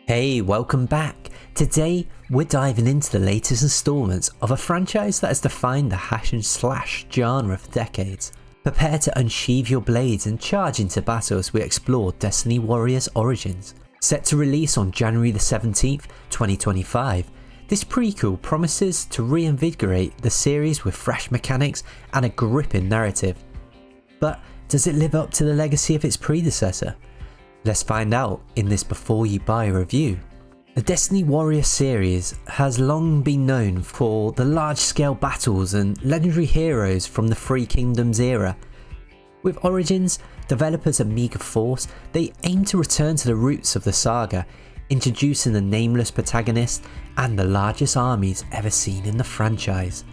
Hey, welcome back. Today we're diving into the latest installments of a franchise that has defined the hash and slash genre for decades. Prepare to unsheathe your blades and charge into battle as we explore Dynasty Warriors Origins. Set to release on January the 17th, 2025, this prequel promises to reinvigorate the series with fresh mechanics and a gripping narrative. But does it live up to the legacy of its predecessor? Let's find out in this Before You Buy review. The Dynasty Warriors series has long been known for the large-scale battles and legendary heroes from the Three Kingdoms era. With Origins, developers at Mega Force, they aim to return to the roots of the saga, introducing the nameless protagonist and the largest armies ever seen in the franchise.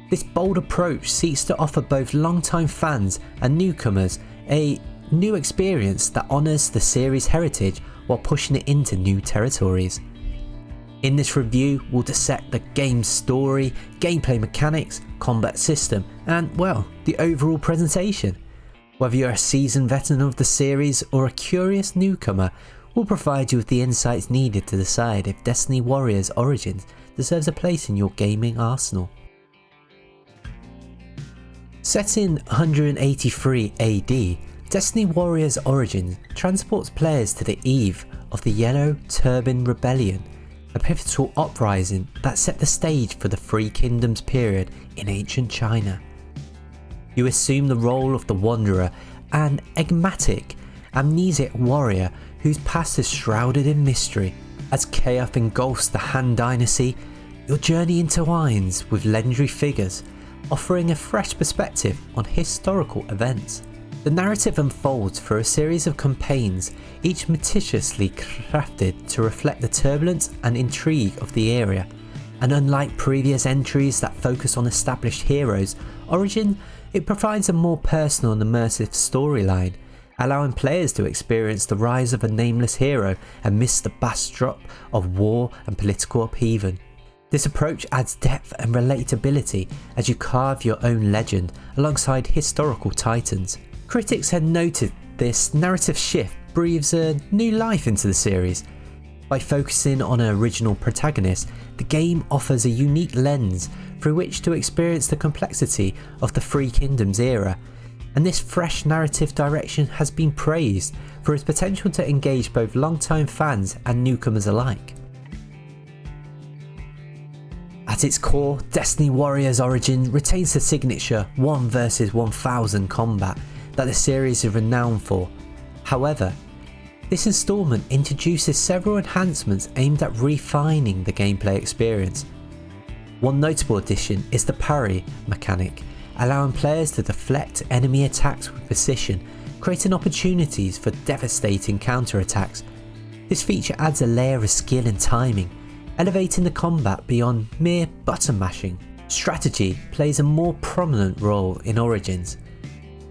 This bold approach seeks to offer both longtime fans and newcomers a new experience that honours the series' heritage while pushing it into new territories. In this review, we'll dissect the game's story, gameplay mechanics, combat system, and, well, the overall presentation. Whether you're a seasoned veteran of the series or a curious newcomer, we'll provide you with the insights needed to decide if Dynasty Warriors Origins deserves a place in your gaming arsenal. Set in 183 AD, Dynasty Warriors Origins transports players to the eve of the Yellow Turban Rebellion, a pivotal uprising that set the stage for the Three Kingdoms period in ancient China. You assume the role of the Wanderer, an enigmatic, amnesic warrior whose past is shrouded in mystery. As chaos engulfs the Han Dynasty, your journey intertwines with legendary figures, offering a fresh perspective on historical events. The narrative unfolds through a series of campaigns, each meticulously crafted to reflect the turbulence and intrigue of the era. And unlike previous entries that focus on established heroes, Origin it provides a more personal and immersive storyline, allowing players to experience the rise of a nameless hero amidst the backdrop of war and political upheaval. This approach adds depth and relatability as you carve your own legend alongside historical titans. Critics had noted this narrative shift breathes a new life into the series. By focusing on an original protagonist, the game offers a unique lens through which to experience the complexity of the Three Kingdoms era, and this fresh narrative direction has been praised for its potential to engage both long-time fans and newcomers alike. At its core, Dynasty Warriors Origin retains the signature 1 vs 1000 combat that the series is renowned for. However, this installment introduces several enhancements aimed at refining the gameplay experience. One notable addition is the parry mechanic, allowing players to deflect enemy attacks with precision, creating opportunities for devastating counterattacks. This feature adds a layer of skill and timing, elevating the combat beyond mere button mashing. Strategy plays a more prominent role in Origins.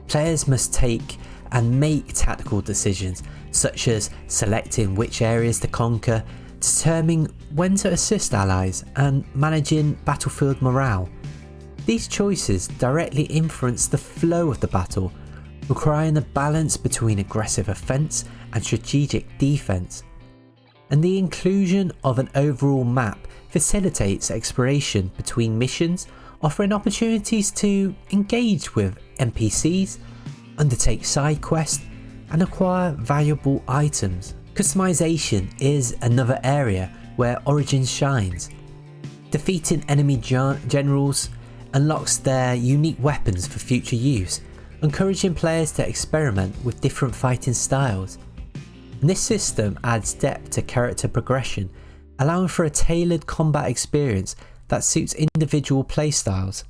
Players must take and make tactical decisions such as selecting which areas to conquer, determining when to assist allies, and managing battlefield morale. These choices directly influence the flow of the battle, requiring a balance between aggressive offense and strategic defense. And the inclusion of an overall map facilitates exploration between missions, offering opportunities to engage with NPCs, undertake side quests, and acquire valuable items. Customization is another area where Origins shines. Defeating enemy generals unlocks their unique weapons for future use, encouraging players to experiment with different fighting styles. And this system adds depth to character progression, allowing for a tailored combat experience that suits individual playstyles.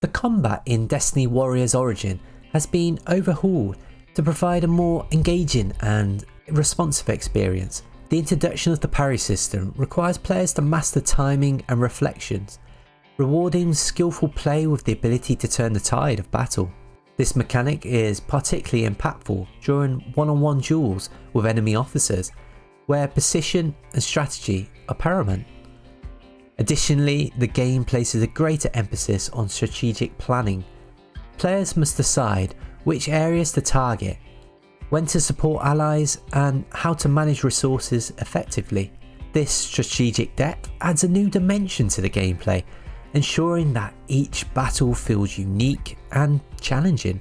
The combat in Dynasty Warriors Origin has been overhauled to provide a more engaging and responsive experience. The introduction of the parry system requires players to master timing and reflections, rewarding skillful play with the ability to turn the tide of battle. This mechanic is particularly impactful during one-on-one duels with enemy officers, where precision and strategy are paramount. Additionally, the game places a greater emphasis on strategic planning. Players must decide which areas to target, when to support allies, and how to manage resources effectively. This strategic depth adds a new dimension to the gameplay, ensuring that each battle feels unique and challenging.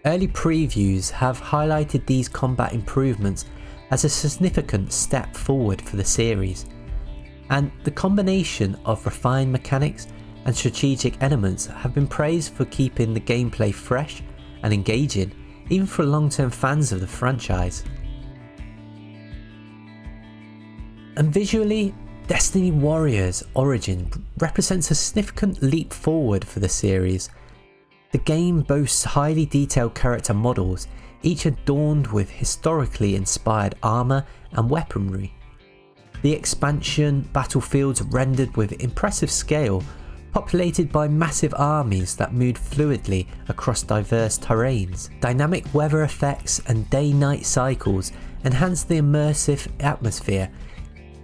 Early previews have highlighted these combat improvements as a significant step forward for the series, and the combination of refined mechanics and strategic elements have been praised for keeping the gameplay fresh and engaging, even for long-term fans of the franchise. And visually, Dynasty Warriors Origin represents a significant leap forward for the series. The game boasts highly detailed character models, each adorned with historically inspired armour and weaponry. The expansion battlefields rendered with impressive scale, populated by massive armies that moved fluidly across diverse terrains. Dynamic weather effects and day-night cycles enhance the immersive atmosphere,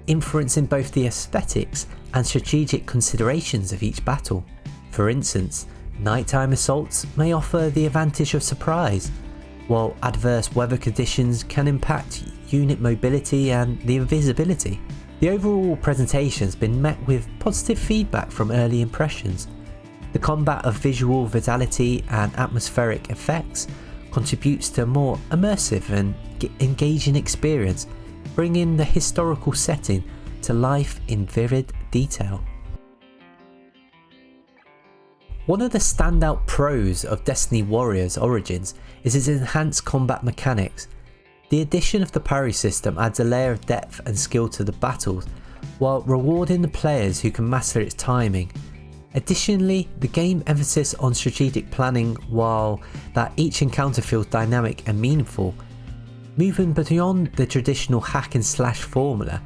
influencing both the aesthetics and strategic considerations of each battle. For instance, nighttime assaults may offer the advantage of surprise, while adverse weather conditions can impact unit mobility and the invisibility. The overall presentation has been met with positive feedback from early impressions. The combat of visual fidelity and atmospheric effects contributes to a more immersive and engaging experience, bringing the historical setting to life in vivid detail. One of the standout pros of Dynasty Warriors Origins is its enhanced combat mechanics. The addition of the parry system adds a layer of depth and skill to the battles, while rewarding the players who can master its timing. Additionally, the game emphasis on strategic planning, while that each encounter feels dynamic and meaningful. Moving beyond the traditional hack and slash formula,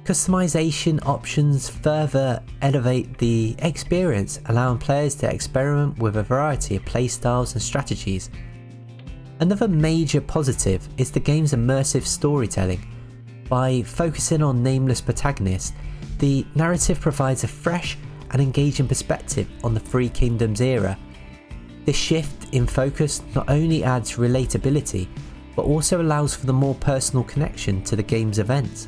customization options further elevate the experience, allowing players to experiment with a variety of playstyles and strategies. Another major positive is the game's immersive storytelling. By focusing on nameless protagonists, the narrative provides a fresh and engaging perspective on the Three Kingdoms era. This shift in focus not only adds relatability, but also allows for the more personal connection to the game's events.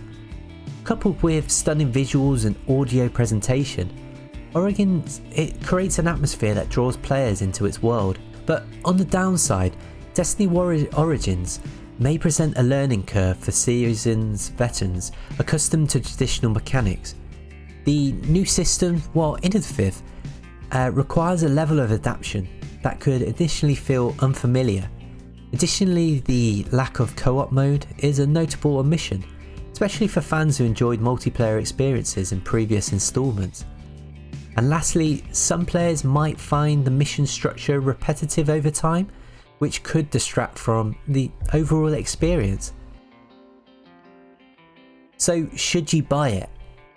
Coupled with stunning visuals and audio presentation, it creates an atmosphere that draws players into its world. But on the downside, Dynasty Warriors Origins may present a learning curve for seasoned veterans accustomed to traditional mechanics. The new system, while innovative, requires a level of adaptation that could initially feel unfamiliar. Additionally, the lack of co-op mode is a notable omission, especially for fans who enjoyed multiplayer experiences in previous installments. And lastly, some players might find the mission structure repetitive over time, which could distract from the overall experience. So should you buy it?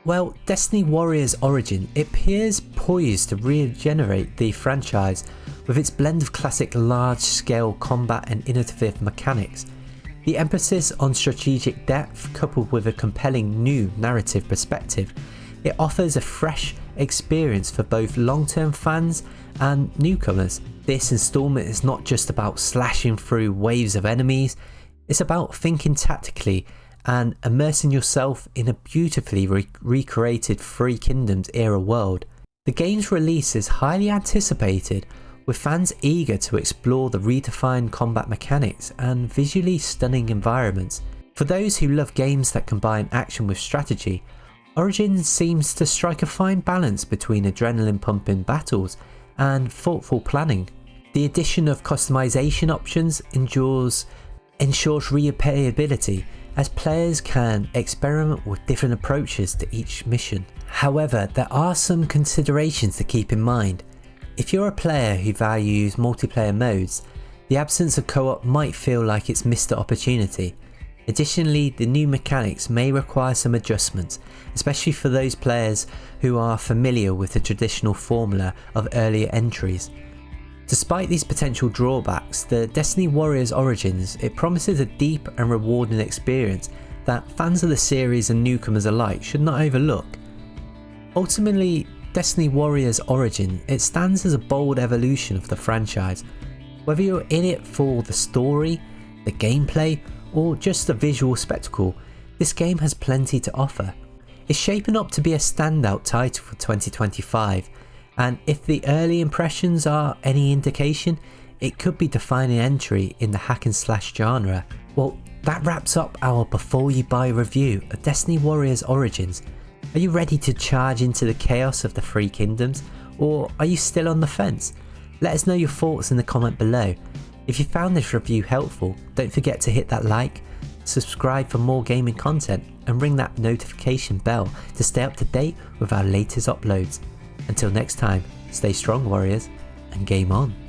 Well, Dynasty Warriors Origin appears poised to regenerate the franchise with its blend of classic large-scale combat and innovative mechanics. The emphasis on strategic depth coupled with a compelling new narrative perspective, it offers a fresh experience for both long-term fans and newcomers. This installment is not just about slashing through waves of enemies, it's about thinking tactically and immersing yourself in a beautifully recreated Three Kingdoms era world. The game's release is highly anticipated, with fans eager to explore the redefined combat mechanics and visually stunning environments. For those who love games that combine action with strategy, Origins seems to strike a fine balance between adrenaline pumping battles and thoughtful planning. The addition of customization options ensures replayability, as players can experiment with different approaches to each mission. However, there are some considerations to keep in mind. If you're a player who values multiplayer modes, the absence of co-op might feel like it's missed the opportunity. Additionally, the new mechanics may require some adjustments, especially for those players who are familiar with the traditional formula of earlier entries. Despite these potential drawbacks, the Dynasty Warriors Origins, it promises a deep and rewarding experience that fans of the series and newcomers alike should not overlook. Ultimately, Dynasty Warriors Origin, it stands as a bold evolution of the franchise. Whether you're in it for the story, the gameplay, or just the visual spectacle, this game has plenty to offer. It's shaping up to be a standout title for 2025, and if the early impressions are any indication, it could be defining entry in the hack and slash genre. Well, that wraps up our before you buy review of Dynasty Warriors Origins. Are you ready to charge into the chaos of the Three Kingdoms, or are you still on the fence? Let us know your thoughts in the comment below. If you found this review helpful, don't forget to hit that like, subscribe for more gaming content, and ring that notification bell to stay up to date with our latest uploads. Until next time, stay strong warriors, and game on.